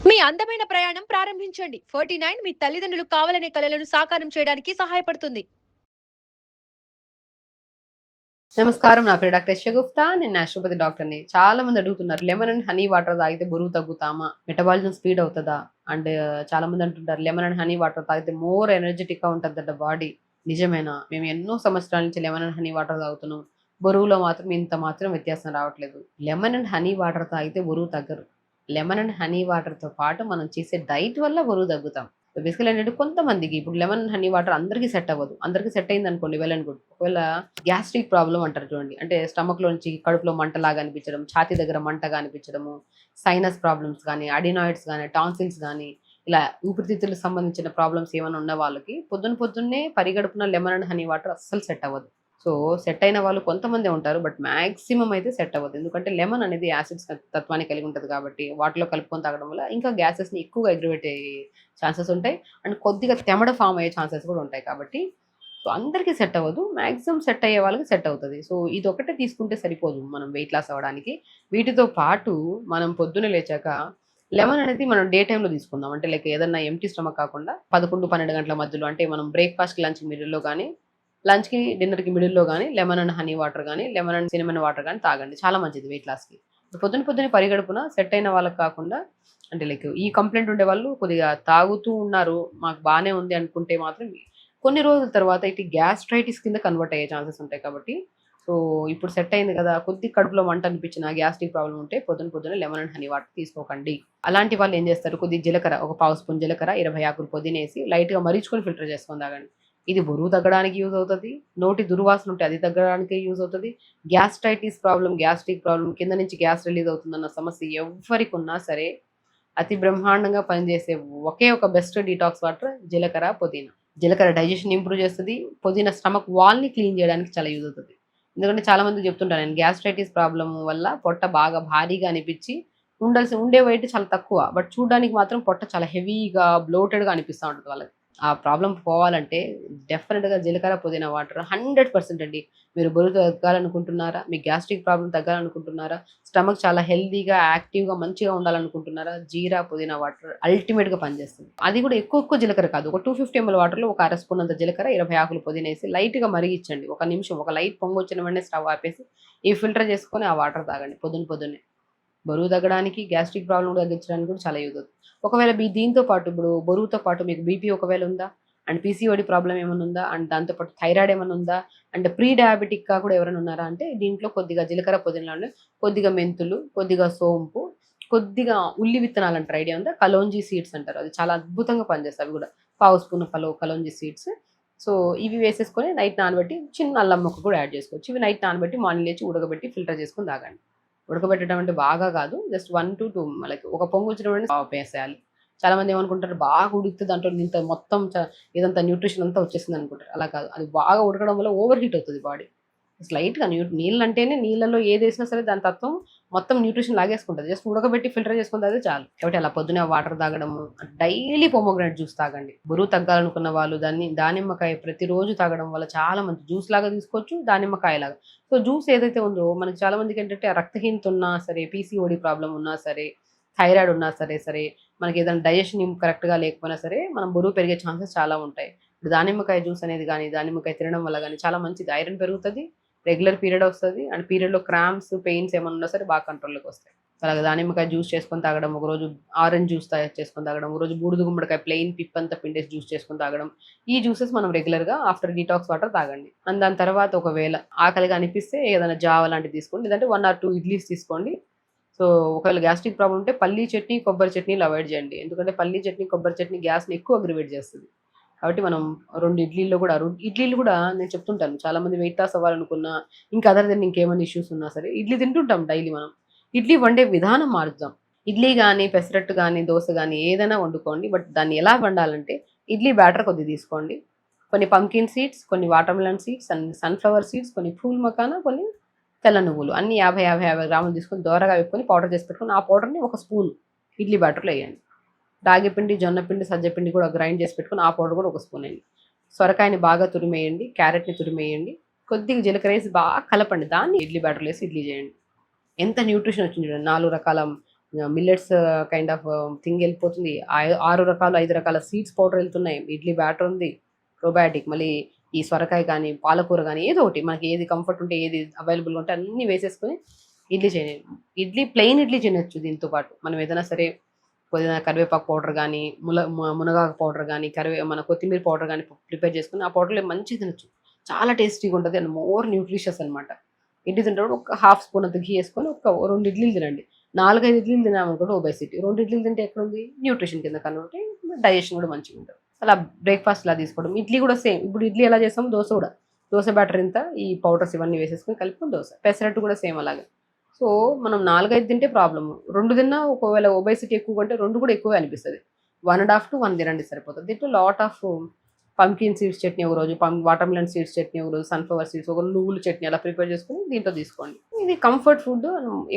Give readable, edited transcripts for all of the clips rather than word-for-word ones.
మీ అందమైన ప్రయాణం ప్రారంభించండి. 49 మీ తల్లిదండ్రులు కావాలనే కలలను సాకారం చేయడానికి సహాయపడుతుంది. నమస్కారం. నా పేరు డాక్టర్ యశగుప్తా. నేను న్యాచురోపతి డాక్టర్‌ని. చాలా మంది అడుగుతున్నారు. లెమన్ అండ్ హనీ వాటర్ తాగితే బరువు తగ్గుతామా? మెటబాలిజం స్పీడ్ అవుతదా? అండ్ చాలా మంది అంటుంటారు లెమన్ అండ్ హనీ వాటర్ తాగితే మోర్ ఎనర్జిటిక్‌గా ఉంటదట బాడీ. నిజమేనా? మేము ఎన్నో సంవత్సరాల నుంచి లెమన్ అండ్ హనీ వాటర్ తాగుతున్నాం. బరువులో మాత్రం ఇంత మాత్రం వ్యత్యాసం రావట్లేదు. లెమన్ అండ్ హనీ వాటర్ తాగితే బరువు తగ్గరు. లెమన్ అండ్ హనీ వాటర్‌తో పాటు మనం చేసే డైట్ వల్ల బరువు తగ్గుతాం. బేసికల్ ఏంటంటే కొంతమందికి ఇప్పుడు లెమన్ హనీ వాటర్ అందరికీ సెట్ అవ్వదు. అందరికీ సెట్ అయింది అనుకోండి వెల్ అండ్ గుడ్. ఒకవేళ గ్యాస్ట్రిక్ ప్రాబ్లమ్ అంటారు చూడండి. అంటే స్టమక్‌లో నుంచి కడుపులో మంటలాగా అనిపించడం, ఛాతీ దగ్గర మంటగా అనిపించడము, సైనస్ ప్రాబ్లమ్స్ గానీ, అడినాయిడ్స్ గానీ, టాన్సిల్స్ గానీ, ఇలా ఊపిరితిత్తులకు సంబంధించిన ప్రాబ్లమ్స్ ఏమైనా ఉన్న వాళ్ళకి పొద్దున్నే పరిగడుపున లెమన్ అండ్ హనీ వాటర్ అస్సలు సెట్ అవ్వదు. సో, సెట్ అయిన వాళ్ళు కొంతమందే ఉంటారు. బట్ మాక్సిమం అయితే సెట్ అవ్వదు. ఎందుకంటే లెమన్ అనేది యాసిడ్స్ తత్వాన్ని కలిగి ఉంటది కాబట్టి వాటిలో కలుపుకొని తాగడం వల్ల ఇంకా గ్యాసెస్‌ని ఎక్కువగా అగ్రివేట్ అయ్యే ఛాన్సెస్ ఉంటాయి. అండ్ కొద్దిగా తెమడ ఫార్మ్ అయ్యే ఛాన్సెస్ కూడా ఉంటాయి కాబట్టి సో, అందరికీ సెట్ అవ్వదు. మాక్సిమం సెట్ అయ్యే వాళ్ళకి సెట్ అవుతది. సో, ఇదొక్కటే తీసుకుంటే సరిపోదు మనం వెయిట్ లాస్ అవ్వడానికి. వీటితో పాటు మనం పొద్దున్నే లేచాక లెమన్ అనేది మనం డే టైమ్‌లో తీసుకుందాం. అంటే లైక్ ఏదన్నా ఎంప్టీ స్టమక్ కాకుండా 11, 12 గంటల మధ్యలో అంటే మనం బ్రేక్‌ఫాస్ట్‌కి, లంచ్‌కి మిడిల్‌లో గానీ, లంచ్‌కి, డిన్నర్‌కి మిడిల్‌లో గానీ లెమన్ అండ్ హనీ వాటర్ గానీ, లెమన్ అండ్ సినమన్ వాటర్ గానీ తాగండి. చాలా మంచిది వెయిట్ లాస్‌కి. పొద్దున్నే పరిగడుపున సెట్ అయిన వాళ్ళకి కాకుండా అంటే లైక్ ఈ కంప్లెయింట్ ఉండేవాళ్ళు కొద్దిగా తాగుతూ ఉన్నారు. మాకు బానే ఉంది అనుకుంటే మాత్రం కొన్ని రోజుల తర్వాత ఇది గ్యాస్ట్రైటిస్ కింద కన్వర్ట్ అయ్యే ఛాన్సెస్ ఉంటాయి కాబట్టి సో, ఇప్పుడు సెట్ అయింది కదా! కొద్దిగా కడుపులో మంట అనిపించిన గ్యాస్ట్రిక్ ప్రాబ్లమ్ ఉంటే పొద్దున్నే లెమన్ అండ్ హనీ వాటర్ తీసుకోకండి. అలాంటి వాళ్ళు ఏం చేస్తారు కొద్దిగా జీలకర్ర ఒక పావు స్పూన్ జీలకర్ర, 20 ఆకులు పుదీనేసి లైట్‌గా మరిగించుకొని ఫిల్టర్ చేసుకొని తాగండి. ఇది బరువు తగ్గడానికి యూజ్ అవుతది. నోటి దుర్వాసన ఉంటే అది తగ్గడానికి యూజ్ అవుతది. గ్యాస్ట్రైటిస్ ప్రాబ్లమ్, గ్యాస్ట్రిక్ ప్రాబ్లమ్ కింద నుంచి గ్యాస్ రిలీజ్ అవుతుందన్న సమస్య ఎవ్వరికున్నా సరే అతి బ్రహ్మాండంగా పనిచేసే ఒకే ఒక బెస్ట్ డీటాక్స్ వాటర్ జీలకర్ర, పుదీనా. జీలకర్ర డైజెషన్ ఇంప్రూవ్ చేస్తది. పుదీనా స్టమక్ వాల్‌ని క్లీన్ చేయడానికి చాలా యూజ్ అవుతది. ఎందుకంటే చాలా మందికి చెప్తుంటాను నేను గ్యాస్ట్రైటిస్ ప్రాబ్లమ్ వల్ల పొట్ట బాగా భారీగా అనిపిచ్చి ఉండే వెయిట్ చాలా తక్కువ. బట్ చూడ్డానికి మాత్రం పొట్ట చాలా హెవీగా, బ్లోటెడ్‌గా అనిపిస్తా ఉంటది వాళ్ళకి. ఆ ప్రాబ్లమ్ పోవాలంటే డెఫినిట్‌గా జీలకర్ర, పుదీనా వాటర్ 100% అండి. మీరు బరువు తగ్గాలనుకుంటున్నారా? మీ గ్యాస్ట్రిక్ ప్రాబ్లమ్ తగ్గాలనుకుంటున్నారా? స్టమక్ చాలా హెల్తీగా, యాక్టివ్‌గా, మంచిగా ఉండాలనుకుంటున్నారా? జీరా, పుదీనా వాటర్ అల్టిమేట్‌గా పనిచేస్తుంది. అది కూడా ఎక్కువ జీలకర్ర కాదు. ఒక 250 ఎంఎల్ వాటర్‌లో ఒక అర స్పూన్ అంత జీలకర్ర, 20 ఆకులు పుదీనేసి లైట్‌గా మరిగిచ్చండి. ఒక నిమిషం ఒక లైట్ పొంగొచ్చిన వెంటనే స్టవ్ ఆపేసి ఈ ఫిల్టర్ చేసుకొని ఆ వాటర్ తాగండి పొద్దున్నే. బరువు తగ్గడానికి, గ్యాస్ట్రిక్ ప్రాబ్లమ్ తగ్గించడానికి కూడా చాలా యూజ్ అవుతుంది. ఒకవేళ దీంతో పాటు ఇప్పుడు బరువుతో పాటు మీకు బీపీ ఒకవేళ ఉందా? అండ్ పీసీఓడీ ప్రాబ్లమ్ ఏమన్నా ఉందా? అండ్ దాంతో పాటు థైరాయిడ్ ఏమన్నా ఉందా? అండ్ ప్రీ డయాబెటిక్‌గా కూడా ఎవరైనా ఉన్నారా? అంటే దీంట్లో కొద్దిగా జీలకర్ర, పుదీనాలో కొద్దిగా మెంతులు, కొద్దిగా సోంపు, కొద్దిగా ఉల్లి విత్తనాలు అంటారు ఐడియా ఉందా? కలోంజీ సీడ్స్ అంటారు. అది చాలా అద్భుతంగా పనిచేస్తాయి అవి కూడా. పావు స్పూన్ కలోంజీ సీడ్స్. సో, ఇవి వేసేసుకొని నైట్ నానబెట్టి చిన్న అల్లం ముక్క కూడా యాడ్ చేసుకోవచ్చు. ఇవి నైట్ నానబెట్టి మార్నింగ్ లేచి ఉడకబెట్టి ఫిల్టర్ చేసుకొని తాగండి. ఉడకబెట్టడం అంటే బాగా కాదు. జస్ట్ 1-2 లైక్ ఒక పొంగొచ్చిన వెంటనే ఆపేసేయాలి. చాలా మంది ఏమనుకుంటారు బాగా ఉడికితే దాంట్లో ఇంత మొత్తం ఇదంతా న్యూట్రిషన్ అంతా వచ్చేసింది అనుకుంటారు. అలా కాదు. అది బాగా ఉడకడం వల్ల ఓవర్ హీట్ అవుతది బాడీ. స్లైట్‌గా నీళ్ళంటేనే నీళ్ళలో ఏదేసినా సరే దాని తత్వం మొత్తం న్యూట్రిషన్ లాగేసుకుంటది. జస్ట్ ఉడకబెట్టి ఫిల్టర్ చేసుకొని తాగితే చాలు. కాబట్టి అలా పొద్దున్నే వాటర్ తాగడము, డైలీ పొమోగ్రానేట్ జ్యూస్ తాగండి. బరువు తగ్గాలనుకున్న వాళ్ళు దానిమ్మకాయ ప్రతిరోజు తాగడం వల్ల చాలా మంచి జ్యూస్ లాగా తీసుకోవచ్చు, దానిమ్మకాయలాగా. సో, జ్యూస్ ఏదైతే ఉందో మనకి చాలా మందికేంటంటే ఆ రక్తహీనత ఉన్నా సరే, పీసీఓడీ ప్రాబ్లమ్ ఉన్నా సరే, థైరాయిడ్ ఉన్నా సరే, మనకి ఏదైనా డైజెషన్ కరెక్ట్‌గా లేకపోయినా సరే మనం బరువు పెరిగే ఛాన్సెస్ చాలా ఉంటాయి. ఇప్పుడు దానిమ్మకాయ జ్యూస్ అనేది గానీ, దానిమ్మకాయ తినడం వల్ల గానీ చాలా మంచిది. ఐరన్ పెరుగుతది. రెగ్యులర్ పీరియడ్ వస్తది. అండ్ పీరియడ్‌లో క్రాంప్స్, పెయిన్స్ ఏమన్నా ఉన్నా సరే బాగా కంట్రోల్‌లోకి వస్తాయి. అలాగే దానిమ్మకాయ జ్యూస్ చేసుకొని తాగడం, ఒకరోజు ఆరెంజ్ జ్యూస్ తయారు చేసుకొని తాగడం, ఒకరోజు బూడిద గుమ్మడికాయ ప్లెయిన్ పిప్పంతా పిండేసి జ్యూస్ చేసుకొని తాగడం. ఈ జ్యూసెస్ మనం రెగ్యులర్‌గా ఆఫ్టర్ డీటాక్స్ వాటర్ తాగండి. అండ్ దాని తర్వాత ఒకవేళ ఆకలిగా అనిపిస్తే ఏదైనా జావ లాంటిది తీసుకోండి. లేదంటే 1 ఆర్ 2 ఇడ్లీస్ తీసుకోండి. సో, ఒకవేళ గ్యాస్ట్రిక్ ప్రాబ్లమ్ ఉంటే పల్లీ చట్నీ, కొబ్బరి చట్నీలు అవాయిడ్ చేయండి. ఎందుకంటే పల్లీ చట్నీ, కొబ్బరి చట్నీ గ్యాస్‌ని ఎక్కువ అగ్రివేట్ చేస్తది. కాబట్టి మనం 2 ఇడ్లీలు కూడా నేను చెప్తుంటాను. చాలా మంది వెయిట్ లాస్ అవ్వాలనుకున్నా, ఇంకా అదర్ దెన్ ఇంకేమైనా ఇష్యూస్ ఉన్నా సరే ఇడ్లీ తింటుంటాం డైలీ మనం. ఇడ్లీ వండే విధానం మారుద్దాం. ఇడ్లీ గాని, పెసరట్టు గాని, దోస గాని ఏదైనా వండుకోండి. బట్ దాన్ని ఎలా వండాలంటే ఇడ్లీ బ్యాటర్ కొద్దిగా తీసుకోండి. కొన్ని పంకిన్ సీడ్స్, కొన్ని water melon seeds, sunflower seeds, కొన్ని ఫూల్ మకానా, కొన్ని తెల్ల నువ్వులు అన్నీ 50 గ్రాములు తీసుకొని దోరగా వేపుకొని పౌడర్ చేసి పెట్టుకొని ఆ పౌడర్‌ని ఒక స్పూన్ ఇడ్లీ బ్యాటర్‌లో ఎయ్యండి. రాగి పిండి, జొన్న పిండి, సజ్జ పిండి కూడా గ్రైండ్ చేసి పెట్టుకొని ఆ పౌడర్ కూడా ఒక స్పూన్ వేయండి. సొరకాయని బాగా తురిమేయండి. క్యారెట్‌ని తురిమేయండి. కొద్దిగా జీలకర్ర ఏసి బాగా కలపండి. దాన్ని ఇడ్లీ బ్యాటర్‌లో ఏసి ఇడ్లీ చేయండి. ఎంత న్యూట్రిషన్ వచ్చింది చూడండి. 4 రకాల మిల్లెట్స్ కైండ్ ఆఫ్ థింగ్ వెళ్ళిపోతుంది. 6 రకాలు 5 రకాల సీడ్స్ పౌడర్ వెళ్తున్నాయి. ఇడ్లీ బ్యాటర్ ఉంది, ప్రోబయాటిక్, మళ్ళీ ఈ సొరకాయ కానీ పాలకూర కానీ ఏదో ఒకటి మనకి ఏది కంఫర్ట్ ఉంటే ఏది అవైలబుల్గా ఉంటే అన్నీ వేసేసుకొని ఇడ్లీ చేయండి. ఇడ్లీ ప్లెయిన్ ఇడ్లీ చేయొచ్చు. దీంతో పాటు మనం ఏదైనా సరే పుదీనా కరివేపాకు పౌడర్ కానీ మునగాకు పౌడర్ కానీ మన కొత్తిమీర పౌడర్ కానీ ప్రిపేర్ చేసుకుని ఆ పౌడర్లో మంచిగా తినొచ్చు. చాలా టేస్టీగా ఉంటుంది అండ్ మోర్ న్యూట్రిషియస్ అనమాట. ఇడ్లీ తింటే ఒక హాఫ్ స్పూన్ అంత ఘీ వేసుకొని ఒక 2 ఇడ్లీలు తినండి. 4-5 ఇడ్లీలు తినామనుకుంటే ఒబేసిటీ, 2 ఇడ్లీలు తింటే ఎక్కడ ఉంది న్యూట్రిషన్ కింద కనుకుంటే డైజెషన్ కూడా మంచిగా ఉంటుంది. అలా బ్రేక్ఫాస్ట్ ఇలా తీసుకోవడం. ఇడ్లీ కూడా సేమ్. ఇప్పుడు ఇడ్లీ ఎలా చేస్తాము, దోశ కూడా దోశ బ్యాటర్ ఇంత ఈ పౌడర్స్ ఇవన్నీ వేసేసుకొని కలుపుకొని దోశ. పెసరట్టు కూడా సేమ్ అలాగే. సో మనం 4-5 తింటే ప్రాబ్లము, 2 తిన్నా ఒకవేళ ఒబేసిటీ ఎక్కువ ఉంటే 2 కూడా ఎక్కువే అనిపిస్తుంది. 1.5 to 1 తినండి సరిపోతుంది. దీంట్లో lot of pumpkin seeds chutney ఒక రోజు, వాటర్ మిలన్ సీడ్స్ చట్నీ ఒక రోజు, సన్ఫ్లవర్ సీడ్స్ ఒక నువ్వుల చట్నీ అలా ప్రిపేర్ చేసుకుని దీంట్లో తీసుకోండి. ఇది కంఫర్ట్ ఫుడ్,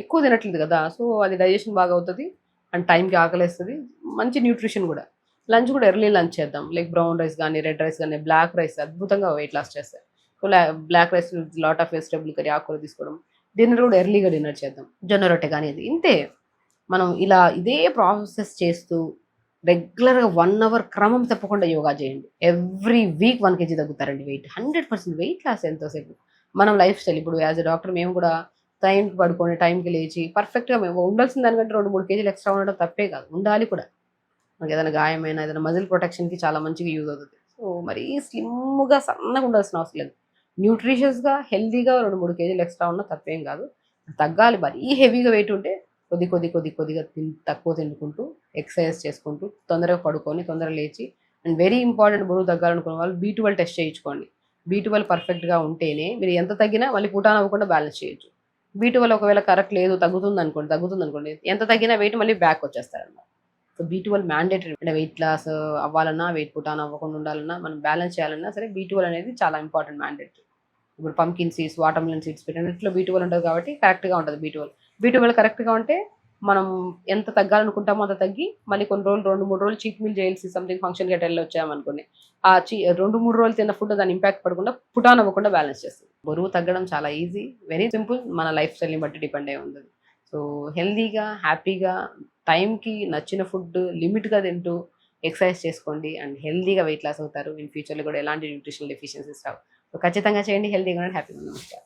ఎక్కువ తినట్లేదు కదా, సో అది డైజెషన్ బాగా అవుతుంది అండ్ టైంకి ఆకలేస్తుంది. మంచి న్యూట్రిషన్ కూడా. లంచ్ కూడా ఎర్లీ లంచ్ చేద్దాం. లైక్ బ్రౌన్ రైస్ కానీ రెడ్ రైస్ కానీ బ్లాక్ రైస్ అద్భుతంగా వెయిట్ లాస్ చేస్తాయి. So black rice lot of vegetable curry ఆకుకూర తీసుకోవడం. డిన్నర్ కూడా ఎర్లీగా డిన్నర్ చేద్దాం. జొన్న రొట్టె కానీ ఇది ఇంతే. మనం ఇలా ఇదే ప్రాసెస్ చేస్తూ రెగ్యులర్గా 1 hour క్రమం తప్పకుండా యోగా చేయండి. ఎవ్రీ వీక్ 1 kg తగ్గుతారండి వెయిట్. 100% వెయిట్ లాస్ ఎంతోసేపు. మనం లైఫ్ స్టైల్ ఇప్పుడు యాజ్ ఎ డాక్టర్ మేము కూడా టైంకి పడుకొని టైంకి లేచి పర్ఫెక్ట్గా మేము ఉండాల్సిన దానికంటే 2-3 kg ఎక్స్ట్రా ఉండడం తప్పే కాదు, ఉండాలి కూడా. మనకి ఏదైనా గాయమైనా ఏదైనా మజిల్ ప్రొటెక్షన్కి చాలా మంచిగా యూజ్ అవుతుంది. సో మరీ స్లిమ్గా సన్నగా ఉండాల్సిన అవసరం లేదు. న్యూట్రిషియస్గా హెల్తీగా 2-3 kg ఎక్స్ట్రా ఉన్నా తప్పేం కాదు. తగ్గాలి, మరీ హెవీగా వెయిట్ ఉంటే కొద్దిగా తక్కువ తింటుకుంటూ ఎక్సర్సైజ్ చేసుకుంటూ తొందరగా పడుకొని తొందరగా లేచి. అండ్ వెరీ ఇంపార్టెంట్, బరువు తగ్గాలనుకున్న వాళ్ళు B12 టెస్ట్ చేయించుకోండి. B12 పర్ఫెక్ట్గా ఉంటేనే మీరు ఎంత తగ్గినా మళ్ళీ పుటాన్ అవ్వకుండా బ్యాలెన్స్ చేయొచ్చు. B12 ఒకవేళ కరెక్ట్ లేదు, తగ్గుతుంది అనుకోండి, ఎంత తగ్గినా వెయిట్ మళ్ళీ బ్యాక్ వచ్చేస్తారన్నమాట. So B12 mandatory. అంటే వెయిట్ లాస్ అవ్వాలన్నా, వెయిట్ పుటాన్ అవ్వకుండా ఉండాలన్నా, మనం బ్యాలెన్స్ చేయాలన్నా సరే B12 అనేది చాలా ఇంపార్టెంట్, మ్యాండేటరీ. ఇప్పుడు pumpkin seeds, watermelon seeds పెట్టినట్లో B12 ఉంటుంది కాబట్టి కరెక్ట్గా ఉంటుంది. B12 కరెక్ట్గా ఉంటే మనం ఎంత తగ్గాలనుకుంటామో అంత తగ్గి మళ్ళీ కొన్ని రోజులు 2-3 రోజులు చీట్ మీల్ చేయాల్సి సంథింగ్ ఫంక్షన్ గట్ట వెళ్ళి వచ్చామనుకోండి, ఆ 2-3 రోజులు తిన్న ఫుడ్ దాని ఇంపాక్ట్ పడకుండా పుటాన్ అవ్వకుండా బ్యాలెన్స్ చేస్తుంది. బరువు తగ్గడం చాలా ఈజీ, వెరీ సింపుల్, మన లైఫ్ స్టైల్ని బట్టి డిపెండ్ అయి ఉంటుంది. సో హెల్దీగా హ్యాపీగా టైంకి నచ్చిన ఫుడ్ లిమిట్గా తింటూ ఎక్సర్సైజ్ చేసుకోండి అండ్ హెల్దీగా వెయిట్ లాస్ అవుతారు. ఇన్ ఫ్యూచర్లో కూడా ఎలాంటి న్యూట్రిషనల్ డెఫిషియన్సీస్ రావు. సో ఖచ్చితంగా చేయండి, హెల్దీగా ఉండండి, హ్యాపీగా ఉండండి.